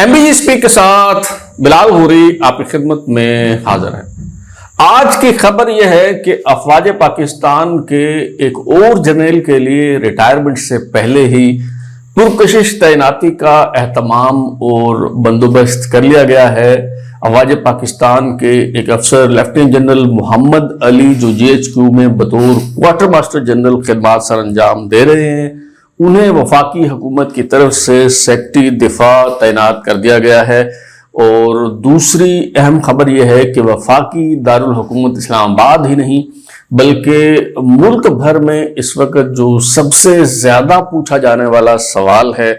MBG کے ساتھ بلال غوری آپ کی خدمت میں حاضر ہیں۔ آج کی خبر یہ ہے کہ افواج پاکستان کے ایک اور جرنیل کے لیے ریٹائرمنٹ سے پہلے ہی پرکشش تعیناتی کا اہتمام اور بندوبست کر لیا گیا ہے۔ افواج پاکستان کے ایک افسر لیفٹیننٹ جنرل محمد علی جو GHQ میں بطور کوارٹر ماسٹر جنرل خدمات سر انجام دے رہے ہیں، انہیں وفاقی حکومت کی طرف سے سیکٹری دفاع تعینات کر دیا گیا ہے۔ اور دوسری اہم خبر یہ ہے کہ وفاقی دارالحکومت اسلام آباد ہی نہیں بلکہ ملک بھر میں اس وقت جو سب سے زیادہ پوچھا جانے والا سوال ہے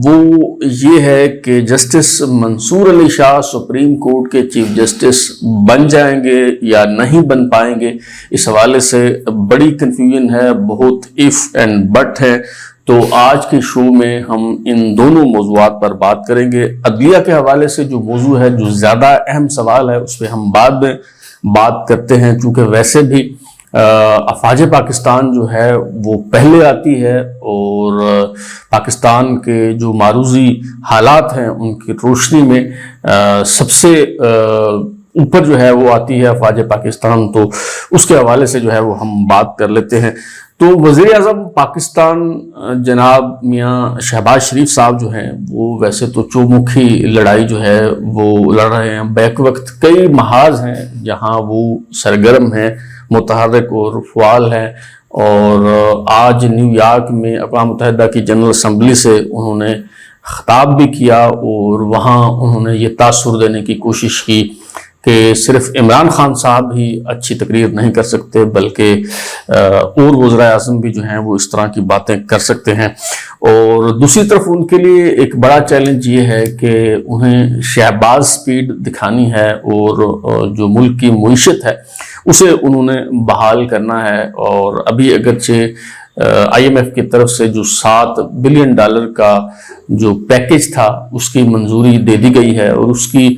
وہ یہ ہے کہ جسٹس منصور علی شاہ سپریم کورٹ کے چیف جسٹس بن جائیں گے یا نہیں بن پائیں گے۔ اس حوالے سے بڑی کنفیوژن ہے، بہت اف اینڈ بٹ ہے۔ تو آج کے شو میں ہم ان دونوں موضوعات پر بات کریں گے۔ عدلیہ کے حوالے سے جو موضوع ہے، جو زیادہ اہم سوال ہے، اس پہ ہم بعد میں بات کرتے ہیں، چونکہ ویسے بھی افواج پاکستان جو ہے وہ پہلے آتی ہے اور پاکستان کے جو معروضی حالات ہیں ان کی روشنی میں سب سے اوپر جو ہے وہ آتی ہے افواج پاکستان، تو اس کے حوالے سے جو ہے وہ ہم بات کر لیتے ہیں۔ تو وزیر اعظم پاکستان جناب میاں شہباز شریف صاحب جو ہیں وہ ویسے تو چومکھی لڑائی جو ہے وہ لڑ رہے ہیں، بیک وقت کئی محاذ ہیں جہاں وہ سرگرم ہیں، متحرک اور فعال ہیں۔ اور آج نیو یارک میں اقوام متحدہ کی جنرل اسمبلی سے انہوں نے خطاب بھی کیا اور وہاں انہوں نے یہ تاثر دینے کی کوشش کی کہ صرف عمران خان صاحب ہی اچھی تقریر نہیں کر سکتے بلکہ اور وزراء اعظم بھی جو ہیں وہ اس طرح کی باتیں کر سکتے ہیں۔ اور دوسری طرف ان کے لیے ایک بڑا چیلنج یہ ہے کہ انہیں شہباز سپیڈ دکھانی ہے اور جو ملک کی معیشت ہے اسے انہوں نے بحال کرنا ہے۔ اور ابھی اگرچہ IMF کی طرف سے جو $7 بلین کا جو پیکج تھا اس کی منظوری دے دی گئی ہے اور اس کی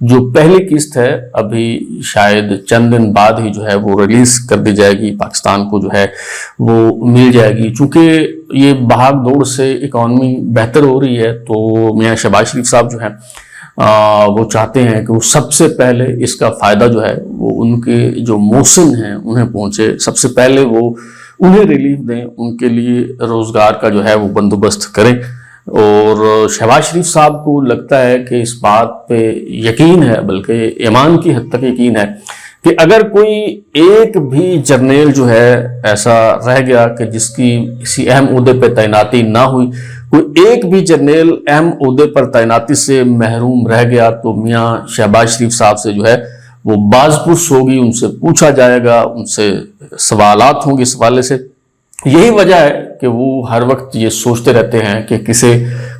جو پہلی قسط ہے ابھی شاید چند دن بعد ہی جو ہے وہ ریلیز کر دی جائے گی، پاکستان کو جو ہے وہ مل جائے گی۔ چونکہ یہ بھاگ دوڑ سے اکانومی بہتر ہو رہی ہے تو میاں شہباز شریف صاحب جو ہیں وہ چاہتے ہیں کہ وہ سب سے پہلے اس کا فائدہ جو ہے وہ ان کے جو محسن ہیں انہیں پہنچے، سب سے پہلے وہ انہیں ریلیف دیں، ان کے لیے روزگار کا جو ہے وہ بندوبست کریں۔ اور شہباز شریف صاحب کو لگتا ہے کہ اس بات پہ یقین ہے، بلکہ ایمان کی حد تک یقین ہے کہ اگر کوئی ایک بھی جرنیل جو ہے ایسا رہ گیا کہ جس کی کسی اہم عہدے پہ تعیناتی نہ ہوئی، کوئی ایک بھی جرنیل اہم عہدے پر تعیناتی سے محروم رہ گیا تو میاں شہباز شریف صاحب سے جو ہے وہ باز پرس ہوگی، ان سے پوچھا جائے گا، ان سے سوالات ہوں گے اس حوالے سے۔ یہی وجہ ہے کہ وہ ہر وقت یہ سوچتے رہتے ہیں کہ کسے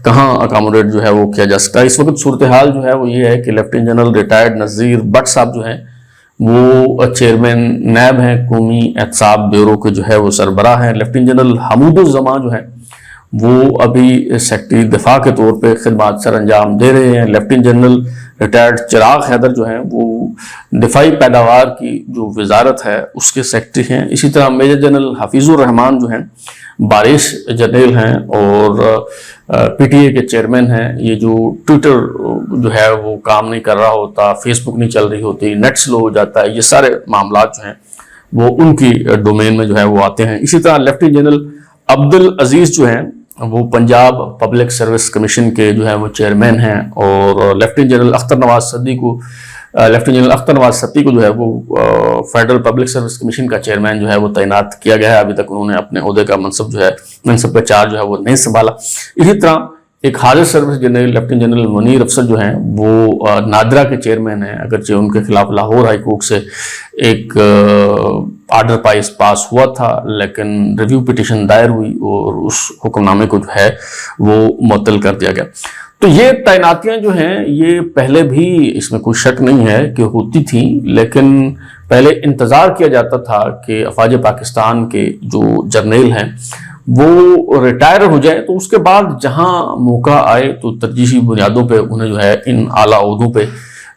کہاں اکاموڈیٹ جو ہے وہ کیا جا سکتا ہے۔ اس وقت صورتحال جو ہے وہ یہ ہے کہ lieutenant general retired Nazir but صاحب جو ہیں وہ چیئرمین نیب ہیں، قومی احتساب بیورو کے جو ہے وہ سربراہ ہیں۔ لیفٹیننٹ جنرل حمود الزماں جو ہیں وہ ابھی سیکٹری دفاع کے طور پہ خدمات سر انجام دے رہے ہیں۔ لیفٹیننٹ جنرل ریٹائرڈ چراغ حیدر جو ہیں وہ دفاعی پیداوار کی جو وزارت ہے اس کے سیکٹری ہیں۔ اسی طرح میجر جنرل حفیظ الرحمان جو ہیں بارش جرنیل ہیں اور PTA کے چیئرمین ہیں۔ یہ جو ٹویٹر جو ہے وہ کام نہیں کر رہا ہوتا، فیس بک نہیں چل رہی ہوتی، نیٹ سلو ہو جاتا ہے، یہ سارے معاملات جو ہیں وہ ان کی ڈومین میں جو ہے وہ آتے ہیں۔ اسی طرح لیفٹیننٹ جنرل عبدالعزیز جو ہیں وہ پنجاب پبلک سروس کمیشن کے جو ہے وہ چیئرمین ہیں اور لیفٹیننٹ جنرل اختر نواز ستی کو جو ہے وہ فیڈرل پبلک سروس کمیشن کا چیئرمین جو ہے وہ تعینات کیا گیا ہے۔ ابھی تک انہوں نے اپنے عہدے کا منصب کا چارج جو ہے وہ نہیں سنبھالا۔ اسی طرح ایک حاضر service general lieutenant general Munir افسر جو ہیں وہ نادرا کے چیئرمین ہیں، اگرچہ ان کے خلاف لاہور ہائی کورٹ سے ایک آرڈر پاس ہوا تھا لیکن ریویو پٹیشن دائر ہوئی اور اس حکم نامے کو جو ہے وہ معطل کر دیا گیا۔ تو یہ تعیناتیاں جو ہیں یہ پہلے بھی اس میں کوئی شک نہیں ہے کہ ہوتی تھیں، لیکن پہلے انتظار کیا جاتا تھا کہ افواج پاکستان کے جو جرنیل ہیں وہ ریٹائر ہو جائیں تو اس کے بعد جہاں موقع آئے تو ترجیحی بنیادوں پہ انہیں جو ہے ان اعلیٰ عہدوں پہ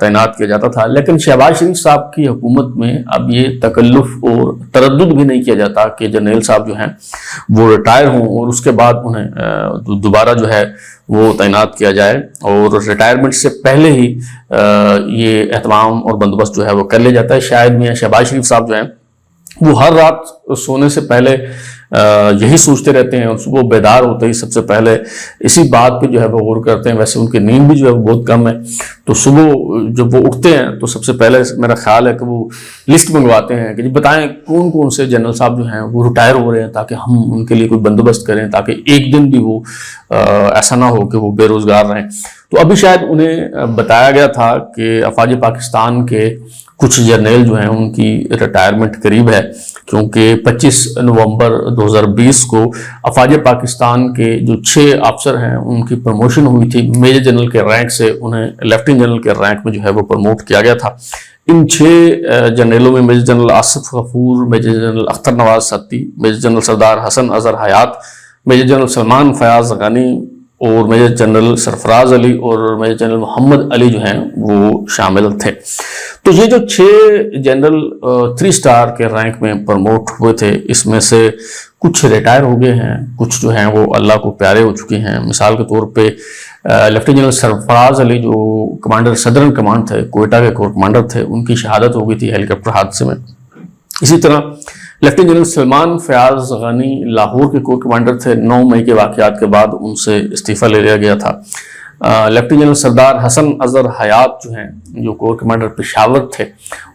تعینات کیا جاتا تھا، لیکن شہباز شریف صاحب کی حکومت میں اب یہ تکلف اور تردد بھی نہیں کیا جاتا کہ جرنیل صاحب جو ہیں وہ ریٹائر ہوں اور اس کے بعد انہیں دوبارہ جو ہے وہ تعینات کیا جائے، اور ریٹائرمنٹ سے پہلے ہی یہ اہتمام اور بندوبست جو ہے وہ کر لیا جاتا ہے۔ شاید میاں شہباز شریف صاحب جو ہیں وہ ہر رات سونے سے پہلے یہی سوچتے رہتے ہیں، اور صبح بیدار ہوتے ہی سب سے پہلے اسی بات پہ جو ہے وہ غور کرتے ہیں۔ ویسے ان کی نیند بھی جو ہے وہ بہت کم ہے، تو صبح جب وہ اٹھتے ہیں تو سب سے پہلے میرا خیال ہے کہ وہ لسٹ منگواتے ہیں کہ جی بتائیں کون کون سے جنرل صاحب جو ہیں وہ ریٹائر ہو رہے ہیں، تاکہ ہم ان کے لیے کوئی بندوبست کریں، تاکہ ایک دن بھی وہ ایسا نہ ہو کہ وہ بے روزگار رہیں۔ تو ابھی شاید انہیں بتایا گیا تھا کہ افواج پاکستان کے کچھ جرنیل جو ہیں ان کی ریٹائرمنٹ قریب ہے، کیونکہ 25 نومبر 2020 کو افواج پاکستان کے جو 6 افسر ہیں ان کی پروموشن ہوئی تھی، میجر جنرل کے رینک سے انہیں لیفٹیننٹ جنرل کے رینک میں جو ہے وہ پروموٹ کیا گیا تھا۔ ان 6 جنرلوں میں میجر جنرل آصف غفور، میجر جنرل اختر نواز ستی، میجر جنرل سردار حسن اظہر حیات، میجر جنرل سلمان فیاض غنی اور میجر جنرل سرفراز علی اور میجر جنرل محمد علی جو ہیں وہ شامل تھے۔ تو یہ جو 6 جنرل 3 سٹار کے رینک میں پروموٹ ہوئے تھے، اس میں سے کچھ ریٹائر ہو گئے ہیں، کچھ جو ہیں وہ اللہ کو پیارے ہو چکے ہیں۔ مثال کے طور پہ لیفٹیننٹ جنرل سرفراز علی جو کمانڈر صدرن کمانڈ تھے، کوئٹہ کے کور کمانڈر تھے، ان کی شہادت ہو گئی تھی ہیلی کاپٹر حادثے میں۔ اسی طرح لیفٹیننٹ جنرل سلمان فیاض غنی لاہور کے کور کمانڈر تھے، 9 مئی کے واقعات کے بعد ان سے استعفیٰ لے لیا گیا تھا۔ لیفٹیننٹ جنرل سردار حسن اظہر حیات جو ہیں، جو کور کمانڈر پشاور تھے،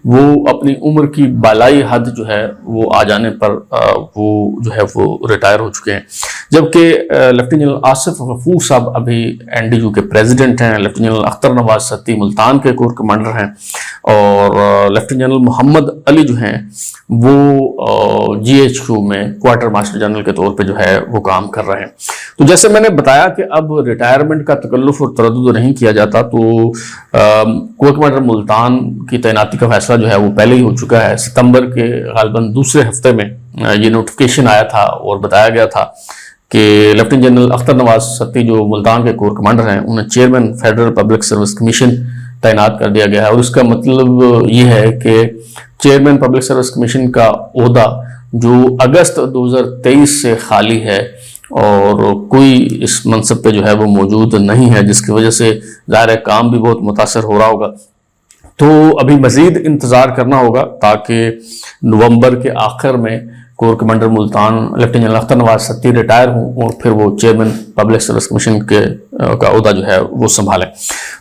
وہ اپنی عمر کی بالائی حد جو ہے وہ آ جانے پر وہ جو ہے وہ ریٹائر ہو چکے ہیں، جبکہ لیفٹیننٹ جنرل آصف غفور صاحب ابھی NDU کے پریزیڈنٹ ہیں، لیفٹیننٹ جنرل اختر نواز ستی ملتان کے کور کمانڈر ہیں، اور لیفٹیننٹ جنرل محمد علی جو ہیں وہ GHQ میں کوارٹر ماسٹر جنرل کے طور پہ جو ہے وہ کام کر رہے ہیں۔ تو جیسے میں نے بتایا کہ اب ریٹائرمنٹ کا تکلف اور تردد نہیں کیا جاتا، تو کور کمانڈر ملتان کی تعیناتی کا فیصلہ جو ہے وہ پہلے ہی ہو چکا ہے۔ ستمبر کے غالباً دوسرے ہفتے میں یہ نوٹیفیکیشن آیا تھا اور بتایا گیا تھا کہ لیفٹیننٹ جنرل اختر نواز ستی جو ملتان کے کور کمانڈر ہیں، انہیں chairman federal public service commission تعینات کر دیا گیا ہے، اور اس کا مطلب یہ ہے کہ چیئرمین پبلک سروس کمیشن کا عہدہ جو اگست 2023 سے خالی ہے اور کوئی اس منصب پہ جو ہے وہ موجود نہیں ہے، جس کی وجہ سے ظاہر کام بھی بہت متاثر ہو رہا ہوگا۔ تو ابھی مزید انتظار کرنا ہوگا تاکہ نومبر کے آخر میں corps commander Multan lieutenant general Akhtar Nawaz Satti retire ہوں اور پھر وہ چیئرمین پبلک سروس کمیشن کا عہدہ جو ہے وہ سنبھالیں۔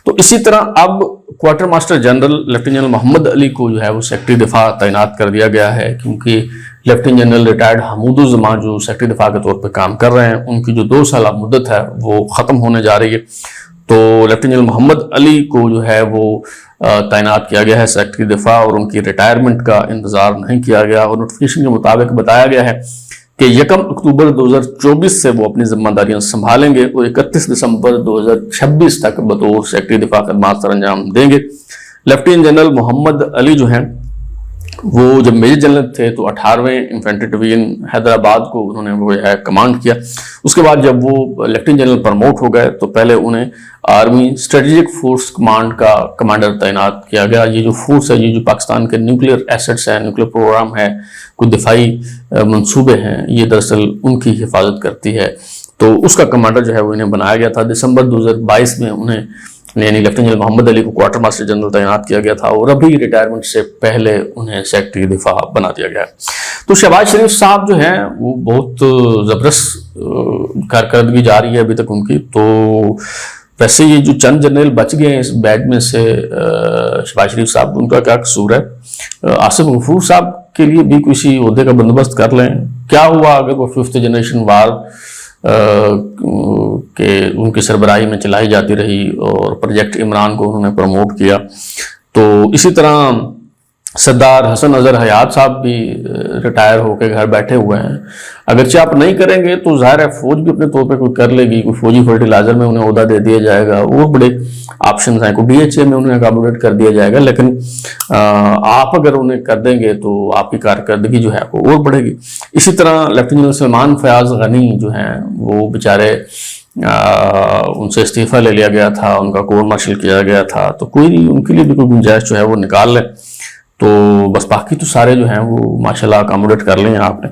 تو اسی طرح اب quarter master general lieutenant general Muhammad Ali کو جو ہے وہ سیکرٹری دفاع تعینات کر دیا گیا ہے، کیونکہ لیفٹیننٹ جنرل ریٹائرڈ حمود الزمان جو سیکرٹری دفاع کے طور پہ کام کر رہے ہیں، ان کی جو 2 سالہ مدت ہے وہ ختم ہونے جا رہی ہے۔ تو لیفٹیننٹ جنرل محمد علی کو جو ہے وہ تعینات کیا گیا ہے سیکرٹری دفاع، اور ان کی ریٹائرمنٹ کا انتظار نہیں کیا گیا، اور نوٹیفیکیشن کے مطابق بتایا گیا ہے کہ 1 اکتوبر 2024 سے وہ اپنی ذمہ داریاں سنبھالیں گے اور 31 دسمبر 2026 تک بطور سیکرٹری دفاع خدمات سر انجام دیں گے۔ لیفٹیننٹ جنرل محمد علی جو ہیں وہ جب میجر جنرل تھے تو 18ویں انفینٹری ڈویژن حیدرآباد کو انہوں نے وہ کمانڈ کیا۔ اس کے بعد جب وہ لیفٹیننٹ جنرل پروموٹ ہو گئے تو پہلے انہیں آرمی اسٹریٹجک فورس کمانڈ کا کمانڈر تعینات کیا گیا۔ یہ جو فورس ہے، یہ جو پاکستان کے نیوکلیر ایسٹس ہیں، نیوکلیر پروگرام ہے، کوئی دفاعی منصوبے ہیں، یہ دراصل ان کی حفاظت کرتی ہے۔ تو اس کا کمانڈر جو ہے وہ انہیں بنایا گیا تھا۔ دسمبر 2022 میں انہیں یعنی لیفٹیننٹ جنرل محمد علی کو کوارٹر ماسٹر جنرل تعینات کیا گیا تھا، اور ابھی ریٹائرمنٹ سے پہلے انہیں سیکرٹری دفاع بنا دیا گیا ہے۔ تو شہباز شریف صاحب جو ہیں وہ بہت زبردست کارکردگی جاری ہے ابھی تک ان کی۔ تو ویسے یہ جو چند جنرل بچ گئے ہیں اس بیڈ میں سے شہباز شریف صاحب، ان کا کیا قصور ہے؟ آصف غفور صاحب کے لیے بھی کسی عہدے کا بندوبست کر لیں۔ کیا ہوا اگر وہ 5th جنریشن وار کہ ان کی سربراہی میں چلائی جاتی رہی اور پروجیکٹ عمران کو انہوں نے پروموٹ کیا؟ تو اسی طرح سردار حسن اظہر حیات صاحب بھی ریٹائر ہو کے گھر بیٹھے ہوئے ہیں۔ اگرچہ آپ نہیں کریں گے تو ظاہر ہے فوج بھی اپنے طور پہ کوئی کر لے گی، کوئی فوجی فرٹیلائزر میں انہیں عہدہ دے دیا جائے گا، اور بڑے آپشنز ہیں، کوئی DHA میں انہیں اکاموڈیٹ کر دیا جائے گا، لیکن آپ اگر انہیں کر دیں گے تو آپ کی کارکردگی جو ہے وہ اور بڑھے گی۔ اسی طرح لیفٹیننٹ جنرل سلمان فیاض غنی جو ہیں وہ بیچارے ان سے استعفیٰ لے لیا گیا تھا، ان کا کورٹ مارشل کیا گیا تھا، تو کوئی نہیں، ان کے لیے بھی کوئی گنجائش جو ہے وہ نکال لیں، تو بس باقی تو سارے جو ہیں وہ ماشاءاللہ اکاموڈیٹ کر لیں آپ نے۔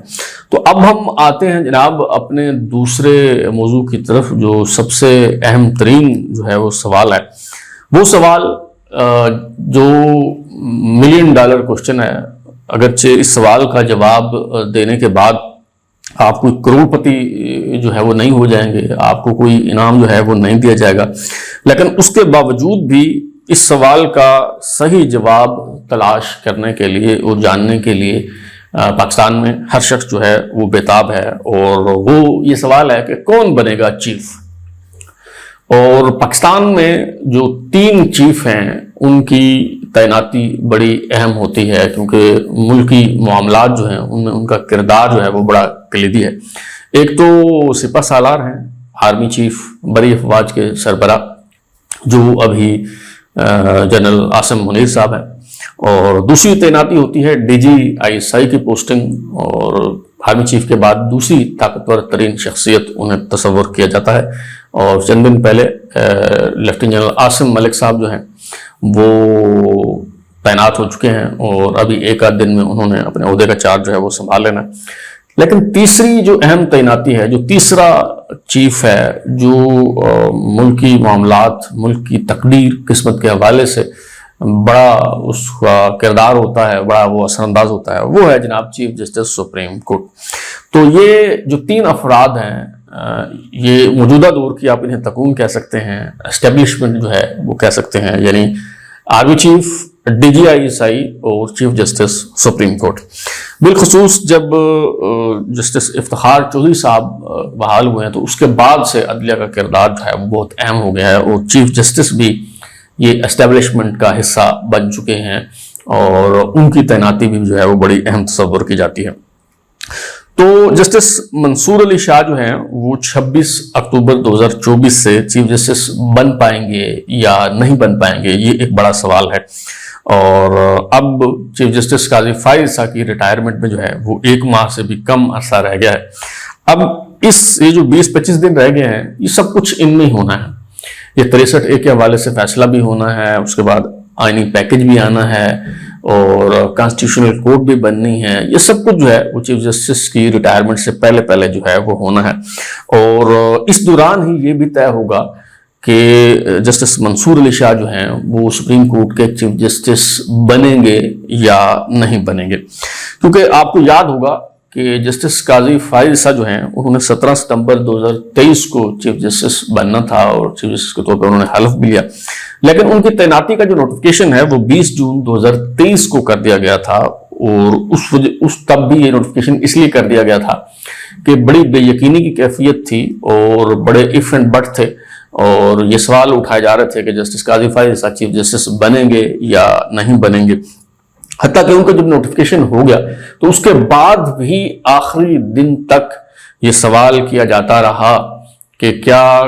تو اب ہم آتے ہیں جناب اپنے دوسرے موضوع کی طرف، جو سب سے اہم ترین جو ہے وہ سوال ہے، وہ سوال جو $1 ملین کوشچن ہے۔ اگرچہ اس سوال کا جواب دینے کے بعد آپ کوئی کروڑ پتی جو ہے وہ نہیں ہو جائیں گے، آپ کو کوئی انعام جو ہے وہ نہیں دیا جائے گا، لیکن اس کے باوجود بھی اس سوال کا صحیح جواب تلاش کرنے کے لیے اور جاننے کے لیے پاکستان میں ہر شخص جو ہے وہ بےتاب ہے، اور وہ یہ سوال ہے کہ کون بنے گا چیف۔ اور پاکستان میں جو 3 چیف ہیں ان کی تعیناتی بڑی اہم ہوتی ہے، کیونکہ ملکی معاملات جو ہیں ان میں ان کا کردار جو ہے وہ بڑا کلیدی ہے۔ ایک تو سپہ سالار ہیں، آرمی چیف، بری افواج کے سربراہ، جو ابھی جنرل عاصم منیر صاحب ہیں، اور دوسری تعیناتی ہوتی ہے DGI کی پوسٹنگ، اور آرمی چیف کے بعد دوسری طاقتور ترین شخصیت انہیں تصور کیا جاتا ہے، اور چند دن پہلے لیفٹیننٹ جنرل عاصم ملک صاحب جو ہیں وہ تعینات ہو چکے ہیں، اور ابھی ایک آدھ دن میں انہوں نے اپنے عہدے کا چارج جو ہے وہ سنبھال لینا ہے۔ لیکن تیسری جو اہم تعیناتی ہے، جو تیسرا چیف ہے، جو ملکی معاملات، ملک کی تقدیر قسمت کے حوالے سے بڑا اس کا کردار ہوتا ہے، بڑا وہ اثر انداز ہوتا ہے، وہ ہے جناب چیف جسٹس سپریم کورٹ۔ تو یہ جو 3 افراد ہیں، یہ موجودہ دور کی آپ انہیں تکون کہہ سکتے ہیں، اسٹیبلشمنٹ جو ہے وہ کہہ سکتے ہیں، یعنی آرمی چیف، DGI اور چیف جسٹس سپریم کورٹ۔ بالخصوص جب جسٹس افتخار چودھری صاحب بحال ہوئے ہیں تو اس کے بعد سے عدلیہ کا کردار جو ہے وہ بہت اہم ہو گیا ہے، اور چیف جسٹس بھی یہ اسٹیبلشمنٹ کا حصہ بن چکے ہیں، اور ان کی تعیناتی بھی جو ہے وہ بڑی اہم تصور کی جاتی ہے۔ تو جسٹس منصور علی شاہ جو ہیں وہ 26 اکتوبر 2024 سے چیف جسٹس بن پائیں گے یا نہیں بن پائیں گے، یہ ایک بڑا سوال ہے۔ اور اب چیف جسٹس قاضی فائز عیسیٰ کی ریٹائرمنٹ میں جو ہے وہ 1 ماہ سے بھی کم عرصہ رہ گیا ہے۔ اب یہ جو 20-25 دن رہ گئے ہیں، یہ سب کچھ ان میں ہی ہونا ہے۔ یہ 63A کے حوالے سے فیصلہ بھی ہونا ہے، اس کے بعد آئینی پیکج بھی آنا ہے، اور کانسٹیٹیوشنل کورٹ بھی بننی ہے، یہ سب کچھ جو ہے وہ چیف جسٹس کی ریٹائرمنٹ سے پہلے جو ہے وہ ہونا ہے۔ اور اس دوران ہی یہ بھی طے ہوگا کہ جسٹس منصور علی شاہ جو ہیں وہ سپریم کورٹ کے چیف جسٹس بنیں گے یا نہیں بنیں گے، کیونکہ آپ کو یاد ہوگا کہ جسٹس قاضی فائز عیسیٰ جو ہیں انہوں نے 17 ستمبر 2023 کو چیف جسٹس بننا تھا، اور چیف جسٹس کے طور پر انہوں نے حلف بھی لیا، لیکن ان کی تعیناتی کا جو نوٹیفکیشن ہے وہ 20 جون 2023 کو کر دیا گیا تھا، اور تب بھی یہ نوٹیفکیشن اس لیے کر دیا گیا تھا کہ بڑی بے یقینی کی کیفیت تھی، اور بڑے اف اینڈ بٹ تھے، اور یہ سوال اٹھائے جا رہے تھے کہ جسٹس قاضی فائز عیسیٰ چیف جسٹس بنیں گے یا نہیں بنیں گے۔ حتیٰ کہ ان کا جب نوٹیفکیشن ہو گیا تو اس کے بعد بھی آخری دن تک یہ سوال کیا جاتا رہا کہ کیا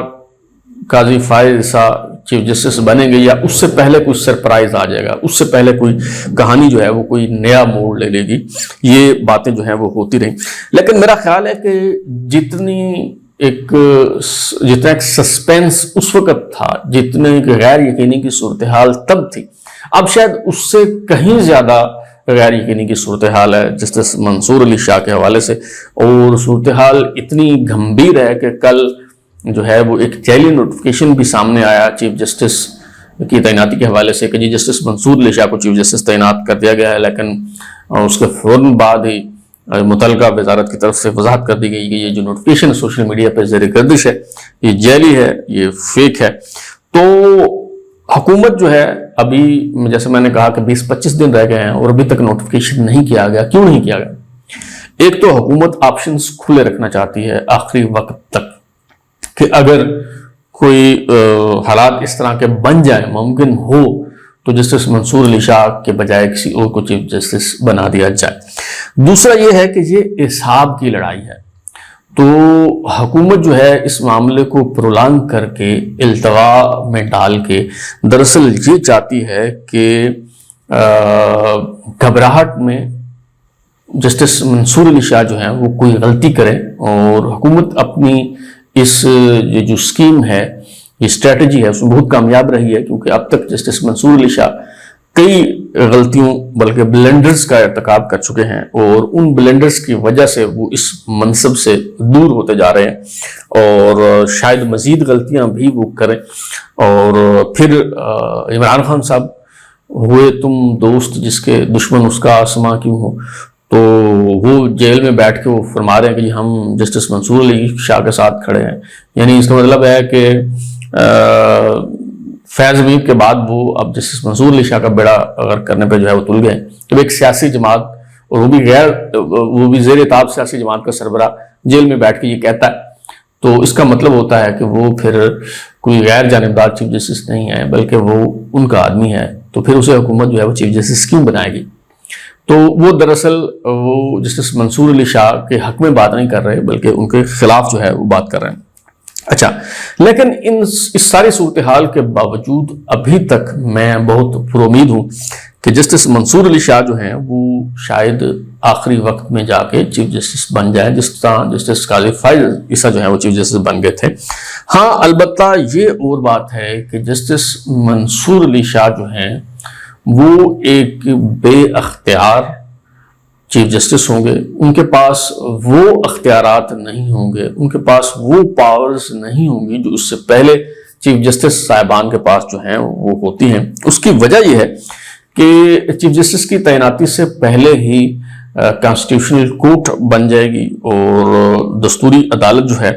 قاضی فائز عیسیٰ چیف جسٹس بنیں گے، یا اس سے پہلے کوئی سرپرائز آ جائے گا، اس سے پہلے کوئی کہانی جو ہے وہ کوئی نیا موڑ لے لے گی۔ یہ باتیں جو ہیں وہ ہوتی رہیں، لیکن میرا خیال ہے کہ جتنا ایک سسپینس اس وقت تھا، جتنے غیر یقینی کی صورتحال تب تھی، اب شاید اس سے کہیں زیادہ غیر یقینی کی صورتحال ہے جسٹس منصور علی شاہ کے حوالے سے، اور صورتحال اتنی گھمبیر ہے کہ کل جو ہے وہ ایک جعلی نوٹیفکیشن بھی سامنے آیا چیف جسٹس کی تعیناتی کے حوالے سے کہ جی جسٹس منصور علی شاہ کو چیف جسٹس تعینات کر دیا گیا ہے، لیکن اس کے فوراً بعد ہی متعلقہ وزارت کی طرف سے وضاحت کر دی گئی کہ یہ جو نوٹیفکیشن سوشل میڈیا پہ زیر گردش ہے یہ جعلی ہے، یہ فیک ہے۔ تو حکومت جو ہے ابھی جیسے میں نے کہا کہ 20-25 دن رہ گئے ہیں اور ابھی تک نوٹیفکیشن نہیں کیا گیا۔ کیوں نہیں کیا گیا؟ ایک تو حکومت آپشنز کھلے رکھنا چاہتی ہے آخری وقت تک کہ اگر کوئی حالات اس طرح کے بن جائیں، ممکن ہو تو جسٹس منصور علی شاہ کے بجائے کسی اور کو چیف جسٹس بنا دیا جائے۔ دوسرا یہ ہے کہ یہ اعصاب کی لڑائی ہے، تو حکومت جو ہے اس معاملے کو پرولانگ کر کے التوا میں ڈال کے دراصل یہ چاہتی ہے کہ گھبراہٹ میں جسٹس منصور علی شاہ جو ہیں وہ کوئی غلطی کریں اور حکومت اپنی اس یہ جو اسکیم ہے، یہ اسٹریٹجی ہے، اس میں بہت کامیاب رہی ہے، کیونکہ اب تک جسٹس منصور علی شاہ کئی غلطیوں بلکہ بلنڈرز کا ارتکاب کر چکے ہیں، اور ان بلنڈرز کی وجہ سے وہ اس منصب سے دور ہوتے جا رہے ہیں، اور شاید مزید غلطیاں بھی وہ کریں، اور پھر عمران خان صاحب ہوئے تم دوست جس کے دشمن اس کا آسماں کیوں ہو، تو وہ جیل میں بیٹھ کے وہ فرما رہے ہیں کہ جی ہم جسٹس منصور علی شاہ کے ساتھ کھڑے ہیں، یعنی اس کا مطلب ہے کہ فیض حمید کے بعد وہ اب جسٹس منصور علی شاہ کا بیڑا اگر کرنے پہ جو ہے وہ تل گئے ہیں۔ جب ایک سیاسی جماعت، اور وہ بھی زیر تاب سیاسی جماعت کا سربراہ جیل میں بیٹھ کے یہ کہتا ہے، تو اس کا مطلب ہوتا ہے کہ وہ پھر کوئی غیر جانبدار چیف جسٹس نہیں ہے، بلکہ وہ ان کا آدمی ہے، تو پھر اسے حکومت جو ہے وہ چیف جسٹس کیوں بنائے گی؟ تو وہ دراصل وہ جسٹس منصور علی شاہ کے حق میں بات نہیں کر رہے، بلکہ ان کے خلاف جو ہے وہ بات کر رہے ہیں۔ اچھا، لیکن اس ساری صورتحال کے باوجود ابھی تک میں بہت پر امید ہوں کہ جسٹس منصور علی شاہ جو ہیں وہ شاید آخری وقت میں جا کے چیف جسٹس بن جائیں، جس طرح جسٹس قاضی فائز عیسیٰ جو ہیں وہ چیف جسٹس بن گئے تھے۔ ہاں، البتہ یہ اور بات ہے کہ جسٹس منصور علی شاہ جو ہیں وہ ایک بے اختیار چیف جسٹس ہوں گے، ان کے پاس وہ اختیارات نہیں ہوں گے، ان کے پاس وہ پاورز نہیں ہوں گی جو اس سے پہلے چیف جسٹس صاحبان کے پاس جو ہیں وہ ہوتی ہیں۔ اس کی وجہ یہ ہے کہ چیف جسٹس کی تعیناتی سے پہلے ہی کانسٹیٹیوشنل کورٹ بن جائے گی، اور دستوری عدالت جو ہے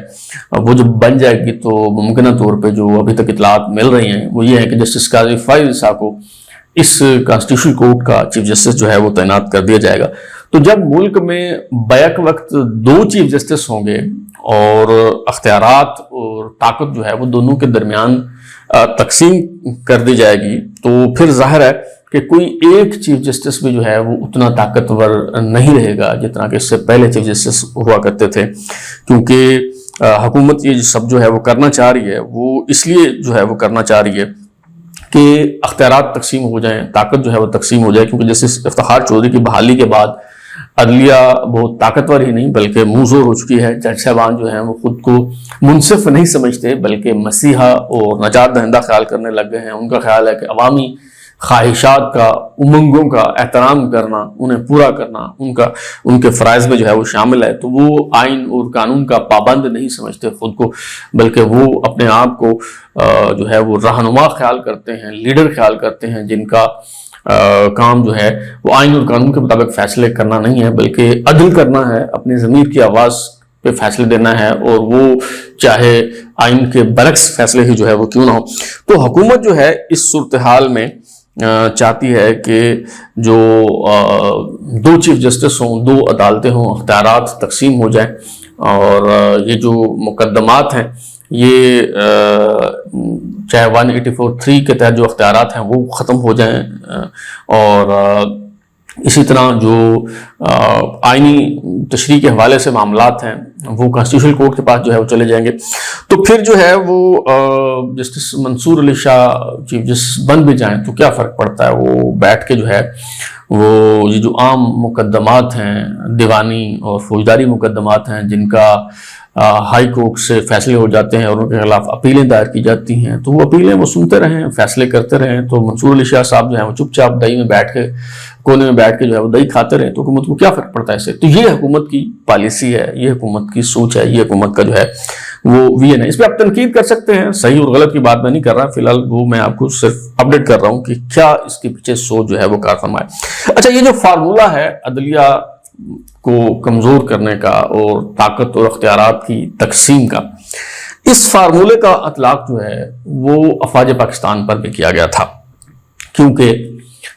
وہ جب بن جائے گی تو ممکنہ طور پہ جو ابھی تک اطلاعات مل رہی ہیں وہ یہ ہے کہ جسٹس قاضی فائز عیسیٰ کو اس کانسٹیٹیوشنل کورٹ کا چیف جسٹس جو ہے وہ تعینات کر دیا جائے گا۔ تو جب ملک میں بیک وقت دو چیف جسٹس ہوں گے اور اختیارات اور طاقت جو ہے وہ دونوں کے درمیان تقسیم کر دی جائے گی، تو پھر ظاہر ہے کہ کوئی ایک چیف جسٹس بھی جو ہے وہ اتنا طاقتور نہیں رہے گا جتنا کہ اس سے پہلے چیف جسٹس ہوا کرتے تھے، کیونکہ حکومت یہ سب جو ہے وہ کرنا چاہ رہی ہے، وہ اس لیے جو ہے وہ کرنا چاہ رہی ہے کہ اختیارات تقسیم ہو جائیں، طاقت جو ہے وہ تقسیم ہو جائے، کیونکہ جسٹس افتخار چودھری کی بحالی کے بعد عدلیہ بہت طاقتور ہی نہیں بلکہ منہ زور ہو چکی ہے۔ جج صاحبان جو ہیں وہ خود کو منصف نہیں سمجھتے بلکہ مسیحا اور نجات دہندہ خیال کرنے لگ گئے ہیں۔ ان کا خیال ہے کہ عوامی خواہشات کا، امنگوں کا احترام کرنا، انہیں پورا کرنا ان کے فرائض میں جو ہے وہ شامل ہے، تو وہ آئین اور قانون کا پابند نہیں سمجھتے خود کو، بلکہ وہ اپنے آپ کو جو ہے وہ رہنما خیال کرتے ہیں، لیڈر خیال کرتے ہیں، جن کا کام جو ہے وہ آئین اور قانون کے مطابق فیصلے کرنا نہیں ہے بلکہ عدل کرنا ہے، اپنی ضمیر کی آواز پہ فیصلے دینا ہے، اور وہ چاہے آئین کے برعکس فیصلے ہی جو ہے وہ کیوں نہ ہو۔ تو حکومت جو ہے اس صورتحال میں چاہتی ہے کہ جو دو چیف جسٹس ہوں، دو عدالتیں ہوں، اختیارات تقسیم ہو جائیں، اور یہ جو مقدمات ہیں یہ چاہے 184(3) کے تحت جو اختیارات ہیں وہ ختم ہو جائیں، اور اسی طرح جو آئینی تشریح کے حوالے سے معاملات ہیں وہ کانسٹیٹیوشنل کورٹ کے پاس جو ہے وہ چلے جائیں گے، تو پھر جو ہے وہ جسٹس منصور علی شاہ چیف جسٹس بن بھی جائیں تو کیا فرق پڑتا ہے؟ وہ بیٹھ کے جو ہے وہ یہ جو عام مقدمات ہیں، دیوانی اور فوجداری مقدمات ہیں جن کا ہائی کورٹ سے فیصلے ہو جاتے ہیں اور ان کے خلاف اپیلیں دائر کی جاتی ہیں، تو وہ اپیلیں وہ سنتے رہیں، فیصلے کرتے رہیں، تو منصور علی شاہ صاحب جو ہیں وہ چپ چاپ دہی میں بیٹھ کے، کونے میں بیٹھ کے جو ہے وہ دہی کھاتے رہیں، تو حکومت کو کیا فرق پڑتا ہے اس سے؟ تو یہ حکومت کی پالیسی ہے، یہ حکومت کی سوچ ہے، یہ حکومت کا جو ہے وہ ویژن ہے۔ اس پہ آپ تنقید کر سکتے ہیں، صحیح اور غلط کی بات میں نہیں کر رہا، فی الحال وہ میں آپ کو صرف اپڈیٹ کر رہا ہوں کہ کیا اس کے پیچھے سوچ جو ہے وہ کار فرما ہے۔ اچھا، یہ جو فارمولہ ہے عدلیہ کو کمزور کرنے کا اور طاقت اور اختیارات کی تقسیم کا، اس فارمولے کا اطلاق جو ہے وہ افواج پاکستان پر بھی کیا گیا تھا، کیونکہ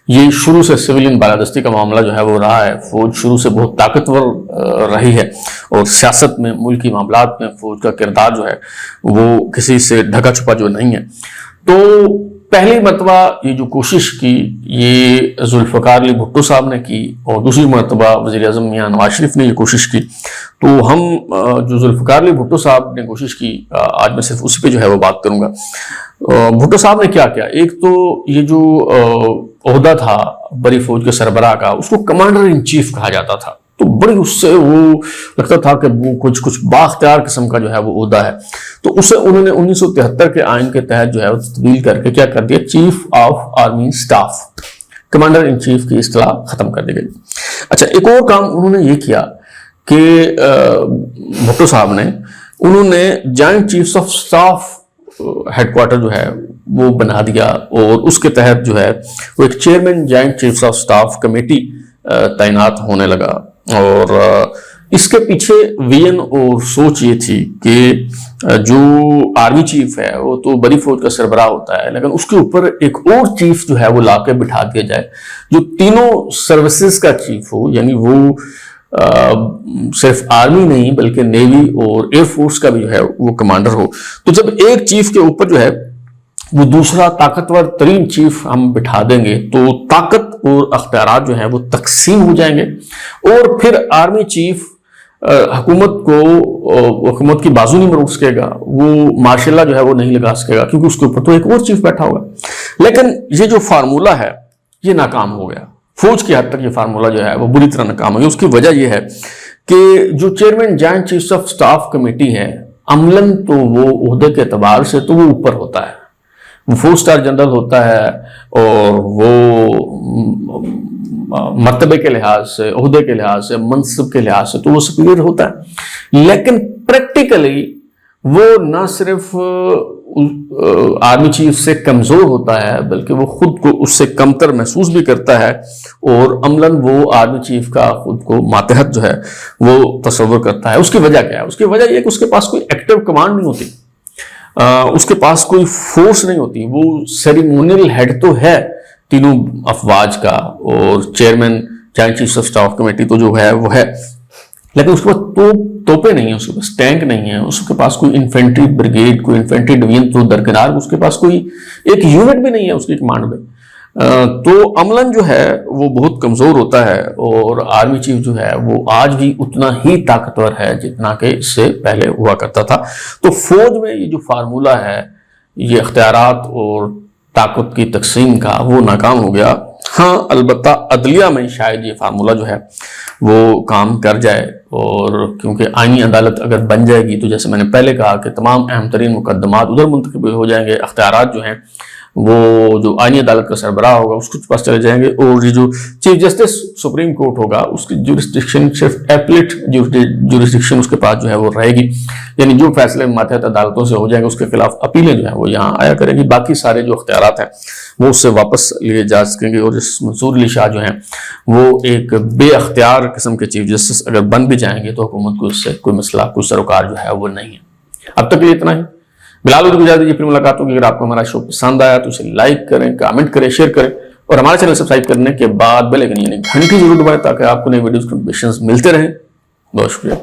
یہ شروع سے سویلین بالادستی کا معاملہ جو ہے وہ رہا ہے۔ فوج شروع سے بہت طاقتور رہی ہے، اور سیاست میں، ملکی معاملات میں فوج کا کردار جو ہے وہ کسی سے ڈھکا چھپا جو نہیں ہے۔ تو پہلی مرتبہ یہ جو کوشش کی یہ ذوالفقار علی بھٹو صاحب نے کی، اور دوسری مرتبہ وزیر اعظم میاں نواز شریف نے یہ کوشش کی۔ تو ہم جو ذوالفقار علی بھٹو صاحب نے کوشش کی، آج میں صرف اسی پہ جو ہے وہ بات کروں گا۔ بھٹو صاحب نے کیا کیا؟ ایک تو یہ جو عہدہ تھا بڑی فوج کے سربراہ کا، اس کو کمانڈر ان چیف کہا جاتا تھا، تو بڑی اس سے وہ لگتا تھا کہ وہ کچھ بااختیار قسم کا جو ہے وہ عہدہ ہے. تو اسے انہوں نے 1973 کے آئین کے تحت جو ہے وہ تبدیل کر کے کیا کر دیا, chief of army staff, commander in chief کی اصطلاح ختم کر دی گئی. اچھا, ایک اور کام انہوں نے یہ کیا کہ بھٹو صاحب نے, انہوں نے joint chiefs of staff headquarter جو ہے وہ بنا دیا, اور اس کے تحت جو ہے وہ ایک chairman joint chiefs of staff committee تعینات ہونے لگا. اور اس کے پیچھے ویژن اور سوچ یہ تھی کہ جو آرمی چیف ہے وہ تو بڑی فوج کا سربراہ ہوتا ہے, لیکن اس کے اوپر ایک اور چیف جو ہے وہ لا کے بٹھا دیا جائے جو تینوں سروسز کا چیف ہو, یعنی وہ صرف آرمی نہیں بلکہ نیوی اور ایئر فورس کا بھی جو ہے وہ کمانڈر ہو. تو جب ایک چیف کے اوپر جو ہے وہ دوسرا طاقتور ترین چیف ہم بٹھا دیں گے تو طاقت اور اختیارات جو ہیں وہ تقسیم ہو جائیں گے, اور پھر آرمی چیف حکومت کی بازو نہیں مروڑ سکے گا, وہ ماشاء اللہ جو ہے وہ نہیں لگا سکے گا, کیونکہ اس کے اوپر تو ایک اور چیف بیٹھا ہوگا. لیکن یہ جو فارمولہ ہے یہ ناکام ہو گیا. فوج کی حد تک یہ فارمولہ جو ہے وہ بری طرح ناکام ہو گیا. اس کی وجہ یہ ہے کہ جو chairman joint chiefs of staff committee ہے, عملاً تو وہ عہدے کے اعتبار سے تو وہ اوپر ہوتا ہے, وہ 4 اسٹار جنرل ہوتا ہے, اور وہ مرتبے کے لحاظ سے, عہدے کے لحاظ سے, منصب کے لحاظ سے تو وہ سپیریئر ہوتا ہے. لیکن پریکٹیکلی وہ نہ صرف آرمی چیف سے کمزور ہوتا ہے بلکہ وہ خود کو اس سے کمتر محسوس بھی کرتا ہے, اور عملاً وہ آرمی چیف کا خود کو ماتحت جو ہے وہ تصور کرتا ہے. اس کی وجہ کیا ہے؟ اس کی وجہ یہ کہ اس کے پاس کوئی ایکٹیو کمانڈ نہیں ہوتی, اس کے پاس کوئی فورس نہیں ہوتی. وہ سیریمونیل ہیڈ تو ہے تینوں افواج کا, اور chairman joint chiefs of staff committee تو جو ہے وہ ہے, لیکن اس کے پاس توپے نہیں ہیں, اس کے پاس ٹینک نہیں ہے, اس کے پاس کوئی انفینٹری بریگیڈ, کوئی انفینٹری ڈویژن تو درکنار, اس کے پاس کوئی ایک یونٹ بھی نہیں ہے اس کی کمانڈ میں. تو عملاً جو ہے وہ بہت کمزور ہوتا ہے, اور آرمی چیف جو ہے وہ آج بھی اتنا ہی طاقتور ہے جتنا کہ اس سے پہلے ہوا کرتا تھا. تو فوج میں یہ جو فارمولہ ہے یہ اختیارات اور طاقت کی تقسیم کا, وہ ناکام ہو گیا. ہاں البتہ عدلیہ میں شاید یہ فارمولہ جو ہے وہ کام کر جائے, اور کیونکہ آئینی عدالت اگر بن جائے گی تو جیسے میں نے پہلے کہا کہ تمام اہم ترین مقدمات ادھر منتقل ہو جائیں گے, اختیارات جو ہیں وہ جو آئینی عدالت کا سربراہ ہوگا اس کے پاس چلے جائیں گے, اور یہ جو چیف جسٹس سپریم کورٹ ہوگا اس کی جورسڈکشن صرف ایپلیٹ جورسڈکشن اس کے پاس جو ہے وہ رہے گی, یعنی جو فیصلے ماتحت عدالتوں سے ہو جائیں گے اس کے خلاف اپیلیں جو ہیں وہ یہاں آیا کریں گی. باقی سارے جو اختیارات ہیں وہ اس سے واپس لیے جا سکیں گے, اور جس منصور علی شاہ جو ہیں وہ ایک بے اختیار قسم کے چیف جسٹس اگر بن بھی جائیں گے تو حکومت کو اس سے کوئی مسئلہ, کوئی سروکار جو ہے وہ نہیں ہے. اب تک یہ اتنا ہی. بلال کو اجازت دیجیے, پھر ملاقات ہوگی. اگر آپ کو ہمارا شو پسند آیا تو اسے لائک کریں, کامنٹ کریں, شیئر کریں, اور ہمارے چینل سبسکرائب کرنے کے بعد بیل آئکن یعنی گھنٹی ضرور دبائیں تاکہ آپ کو نئی ویڈیوز کے نوٹیفیکیشنز ملتے رہیں. بہت شکریہ.